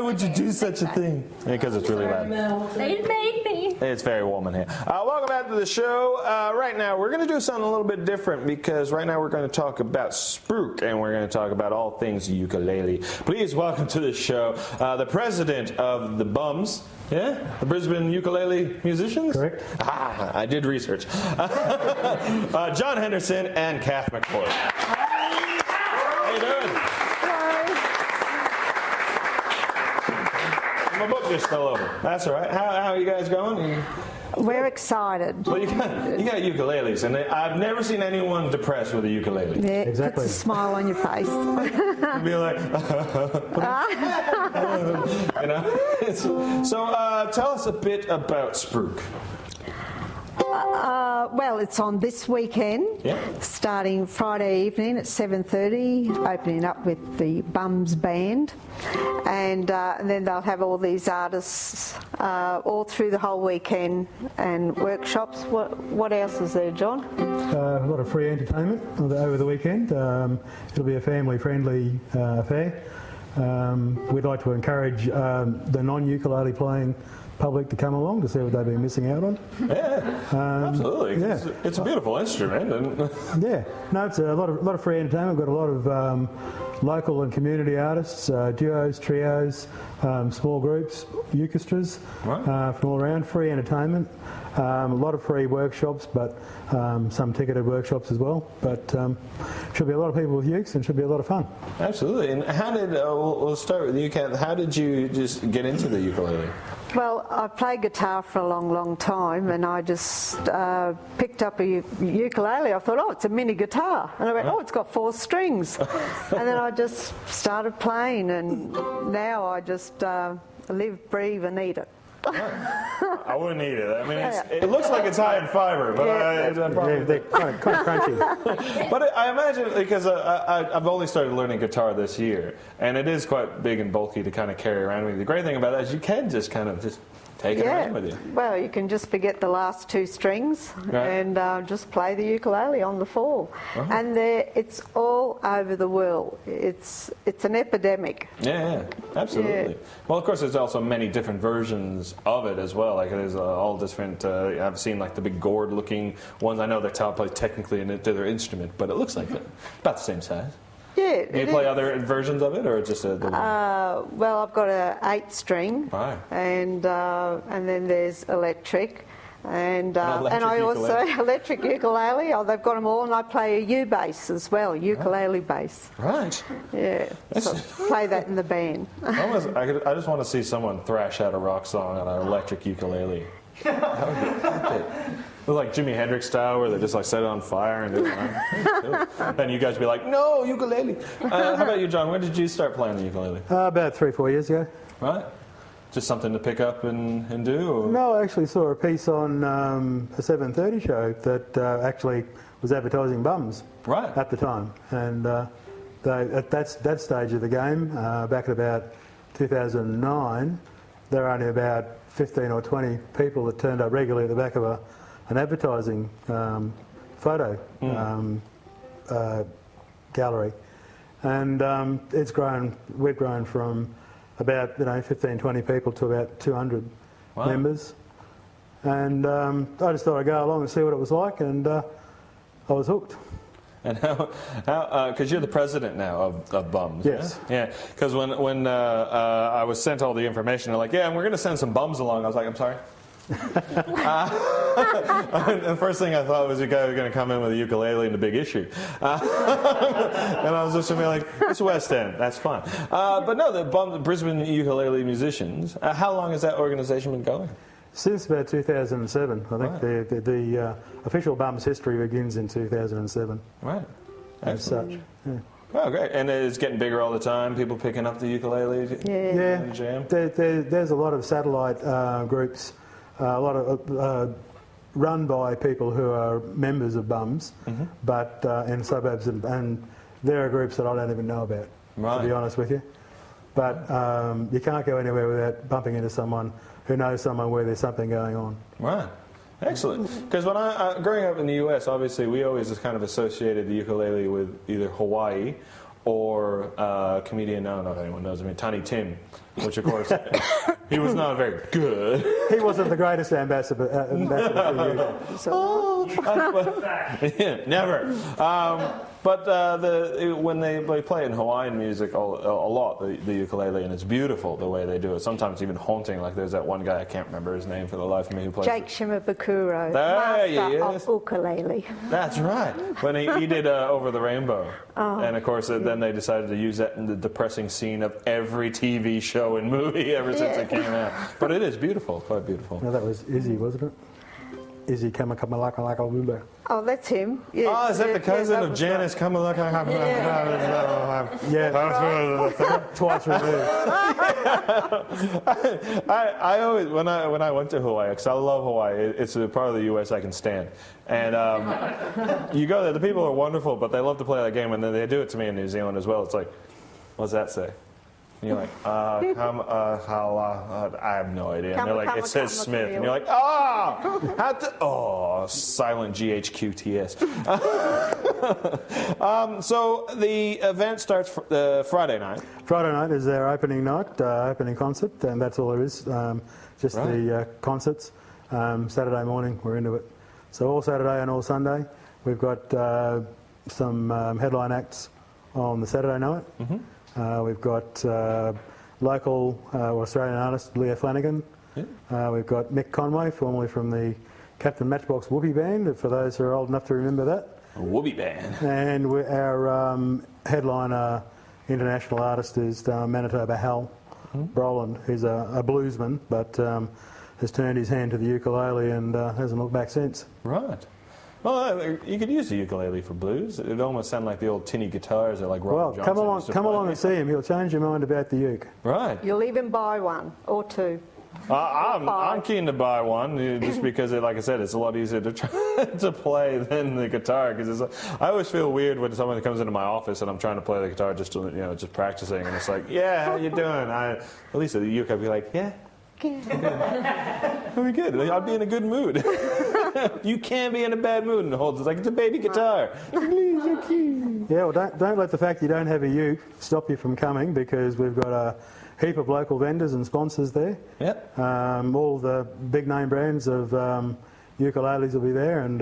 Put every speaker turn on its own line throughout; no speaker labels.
would you do such a thing? Because it's really loud.
They made me.
It's very warm in here. Welcome back to the show. Right now, we're going to do something a little bit different because right now we're going to talk about Spruke and we're going to talk about all things ukulele. Please welcome to the show the president of the Bums. Yeah? The Brisbane Ukulele Musicians?
Correct.
I did research. John Henderson and Kath McCoy. How you doing? My book just fell over. That's all right. How are you guys going?
We're excited.
Well, you got ukuleles, and I've never seen anyone depressed with a ukulele.
Yeah,
Exactly.
puts a smile on your face.
You'd be like, you know. So tell us a bit about Spruke.
Well, it's on this weekend, starting Friday evening at 7:30, opening up with the Bums Band, and then they'll have all these artists all through the whole weekend and workshops. What else is there, John?
A lot of free entertainment over the weekend. It'll be a family-friendly affair. We'd like to encourage the non-ukulele playing public to come along to see what they've been missing out on.
Yeah, absolutely.
Yeah.
It's a beautiful instrument. And
Yeah, no, it's a lot of free entertainment. We've got a lot of local and community artists, duos, trios, small groups, orchestras from all around. Free entertainment, a lot of free workshops, but some ticketed workshops as well. But should be a lot of people with ukes and should be a lot of fun.
Absolutely. And how did we'll start with you, Kath. How did you just get into the ukulele?
Well, I've played guitar for a long, long time, and I just picked up a ukulele. I thought, oh, it's a mini guitar. And I went, oh, it's got 4 strings. And then I just started playing, and now I just live, breathe, and eat it.
I wouldn't eat it. I mean, it looks like it's high in fiber, but
They're kind of crunchy.
But I imagine, because I've only started learning guitar this year, and it is quite big and bulky to kind of carry around with you. The great thing about that is you can just kind of just take it around with you.
Well, you can just forget the last 2 strings and just play the ukulele on the 4. And it's all over the world. It's an epidemic.
Yeah, absolutely.
Yeah.
Well, of course, there's also many different versions of it as well. Like there's all different. I've seen like the big gourd-looking ones. I know they're technically into their instrument, but it looks like about the same size.
Yeah.
Do you play other versions of it, or just the one?
Well, I've got a 8-string, and then there's electric, and I also electric ukulele. Oh, they've got them all, and I play a U-bass as well, ukulele bass.
Right.
Yeah. So play that in the band.
I just want to see someone thrash out a rock song on an electric ukulele. That would be epic. Like Jimi Hendrix style, where they just like set it on fire and do it. Then you guys be like, no, ukulele. How about you, John? When did you start playing the ukulele?
About 3-4 years ago.
Right. Just something to pick up and do? Or?
No, I actually saw a piece on a 7:30 show that actually was advertising Bums at the time. And at that stage of the game, back at about 2009, there were only about 15 or 20 people that turned up regularly at the back of an advertising photo gallery, and it's grown. We've grown from about 15, 20 people to about 200 members, and I just thought I'd go along and see what it was like, and I was hooked.
And how? Because you're the president now of Bums.
Yes.
Yeah. Because when I was sent all the information, they're like, yeah, and we're going to send some bums along. I was like, I'm sorry. The first thing I thought was a guy was going to come in with a ukulele and a big issue, and I was just going to be like, "It's West End, that's fine." But no, the Brisbane Ukulele Musicians. How long has that organisation been going?
Since about 2007, I think the official Bums history begins in 2007.
Right.
As such. Yeah.
Oh, great. And it's getting bigger all the time, people picking up the ukulele?
Yeah.
And jam?
There's a lot of satellite groups, a lot of run by people who are members of Bums, but in suburbs, and there are groups that I don't even know about, to be honest with you. But you can't go anywhere without bumping into someone who knows someone where there's something going on.
Right. Excellent. Because when growing up in the U.S., obviously we always just kind of associated the ukulele with either Hawaii or comedian, I don't know if anyone knows him, Tiny Tim, which of course he was not very good.
He wasn't the greatest ambassador for
Yeah, never. But when they play it in Hawaiian music a lot, the ukulele, and it's beautiful the way they do it. Sometimes even haunting. Like there's that one guy, I can't remember his name for the life of me, who plays
Jake Shimabukuro,
there
master of ukulele.
That's right. When he did Over the Rainbow. And of course then they decided to use that in the depressing scene of every TV show and movie ever since it came out. But it is beautiful, quite beautiful.
No, that was Izzy, wasn't it? Izzy Kamakamalaka.
Oh, that's him. Yeah.
Oh, is that the cousin of Janice Kamalaka?
Yeah, twice removed.
I always, when I went to Hawaii, because I love Hawaii, it's a part of the U.S. I can stand. And you go there, the people are wonderful, but they love to play that game, and then they do it to me in New Zealand as well. It's like, what's that say? And you're like, I have no idea. And they're like, it says Smith. And you're like, silent GHQTS. So the event starts Friday night.
Friday night is our opening night, opening concert, and that's all there is. Just right. The concerts. Saturday morning, we're into it. So all Saturday and all Sunday. We've got some headline acts on the Saturday night. Mm-hmm. We've got local Australian artist Leah Flanagan. Yeah. We've got Mick Conway, formerly from the Captain Matchbox Whoopee Band, for those who are old enough to remember that.
Whoopee Band.
And our headliner international artist is Manitoba Hal Brolin, who's a bluesman, but has turned his hand to the ukulele and hasn't looked back since.
Right. Well, you could use the ukulele for blues. It almost sound like the old tinny guitars that like Robert Johnson
come along and see him. He'll change your mind about the uke.
Right.
You'll even buy one or two.
I'm keen to buy one just because, like I said, it's a lot easier to try to play than the guitar. Because I always feel weird when someone comes into my office and I'm trying to play the guitar just practicing, and it's like, yeah, how you doing? At least at the uke, I'd be like, yeah. I'd be good. I'd be in a good mood. You can't be in a bad mood and hold it like it's a baby guitar.
Yeah, well, don't let the fact you don't have a uke stop you from coming, because we've got a heap of local vendors and sponsors there.
Yep.
All the big name brands of ukuleles will be there, and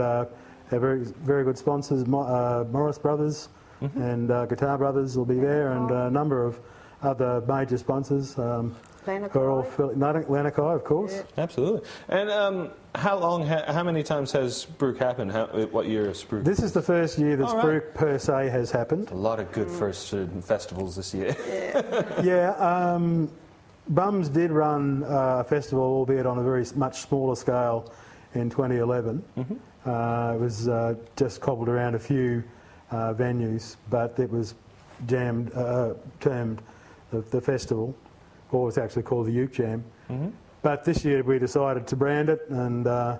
very, very good sponsors. Morris Brothers and Guitar Brothers will be there, and a number of other major sponsors. Lanakai, of course.
Yeah. Absolutely. And how many times has Spruke happened? What year is Spruke?
This is the first year that Spruke per se has happened.
A lot of good first festivals this year.
Yeah. Bums did run a festival, albeit on a very much smaller scale, in 2011. Mm-hmm. It was just cobbled around a few venues, but it was termed the festival. Or it's actually called the Uke Jam. Mm-hmm. But this year we decided to brand it and got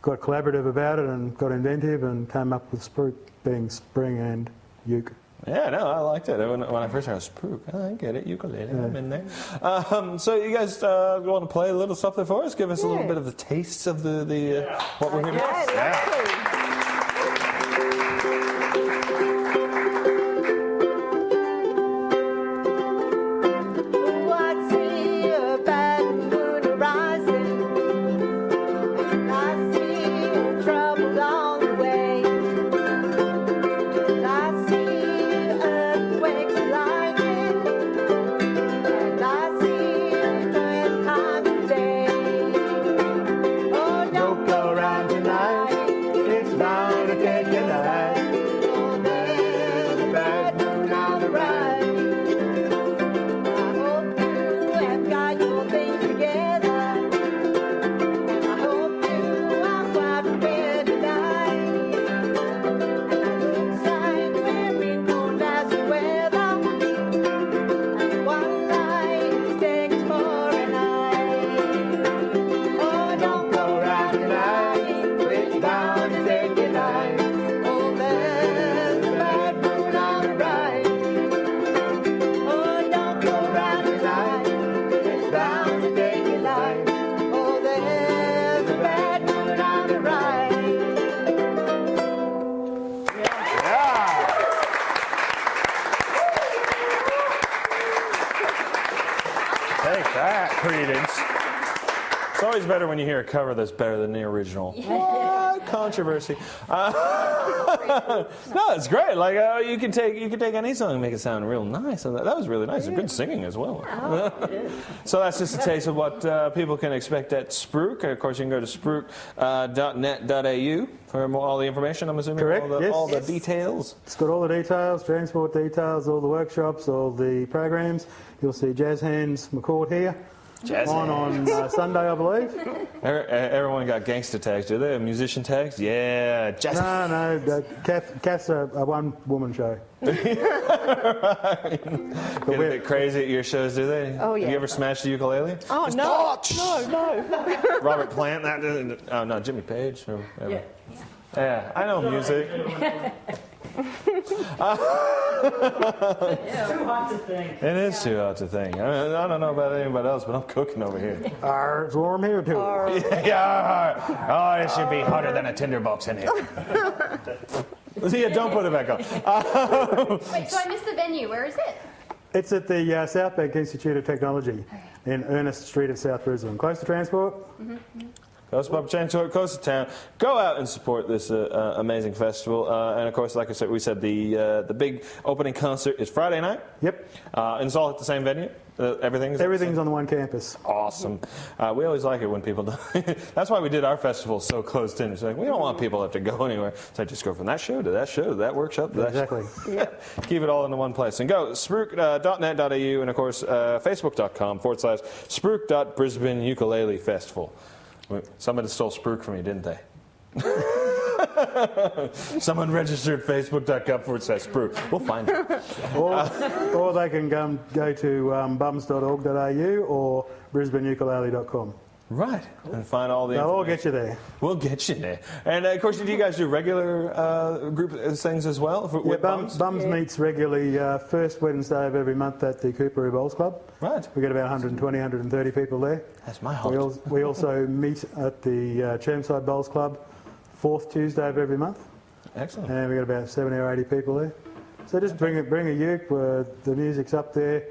collaborative about it and got inventive and came up with Spruke being spring and uke.
Yeah, no, I liked it. When I first heard Spruke, I get it, ukulele, I'm in there. So you guys want to play a little something for us? Give us a little bit of the tastes of the what we're going to do. Yeah. It's always better when you hear a cover that's better than the original. What? Controversy. No, it's great. Like you can take any song and make it sound real nice. And that was really nice. And good singing as well. So that's just a taste of what people can expect at Spruke. Of course, you can go to spruke.net.au for all the information. I'm assuming.
Correct.
All the details.
It's got all the details, transport details, all the workshops, all the programs. You'll see Jazz Hands McCord here. On Sunday, I believe.
Everyone got gangster tags, do they? Musician tags? Yeah.
No. Kath's a one-woman show.
Get a bit crazy at your shows, do they?
Oh, yeah.
Have you ever smashed the ukulele?
Oh, no. No.
Robert Plant? Oh, no, Jimmy Page? Or whatever. Yeah, I know music.
It's too hot to think.
It is too hot to think. I don't know about anybody else, but I'm cooking over here.
It's warm here too.
Yeah. Oh, it should be hotter than a tinderbox in here. Yeah, don't put it back on.
Wait, so I missed the venue. Where is it?
It's at the South Bank Institute of Technology in Ernest Street of South Brisbane, close to transport.
Close to public transport, close to town. Go out and support this amazing festival. And of course, like I said, we said the big opening concert is Friday night.
Yep.
And it's all at the same venue. Everything's
on the one campus.
Awesome. We always like it when people do. That's why we did our festival so close in. It's like we don't want people to have to go anywhere. So just go from that show to that show to that workshop to that
Exactly.
Yep. Keep it all into one place. And go spruke.net.au and of course facebook.com/spruke.Brisbane Ukulele Festival. Somebody stole Spruke from me, didn't they? Someone registered facebook.com/Spruke. We'll find you.
Or they can go to bums.org.au or brisbaneukulele.com.
Right. And find all the
They'll all
information.
get you there.
We'll get you there. And of course, do you guys do regular group things as well? With
Bums meets regularly first Wednesday of every month at the Cooperoo Bowls Club.
Right.
We get about 120, 130 people there.
That's my hobby.
We also meet at the Chermside Bowls Club fourth Tuesday of every month.
Excellent.
And we got about 70 or 80 people there. So just bring a uke. The music's up there.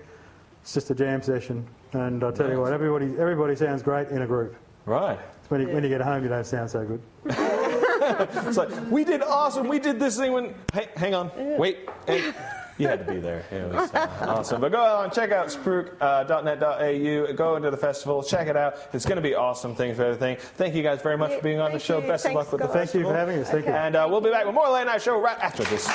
It's just a jam session. And I'll tell you what, everybody sounds great in a group.
Right.
When you get home, you don't sound so good.
It's like, we did awesome. We did this thing when... Hey, hang on. Wait. Hey. You had to be there. It was awesome. But go out and check out spruke.net.au. Go into the festival. Check it out. It's going to be awesome. Thanks for everything. Thank you guys very much for being on the show. Best of luck with the festival.
Thank you for having us. Thank you.
And we'll be back with more Late Night Show right after this.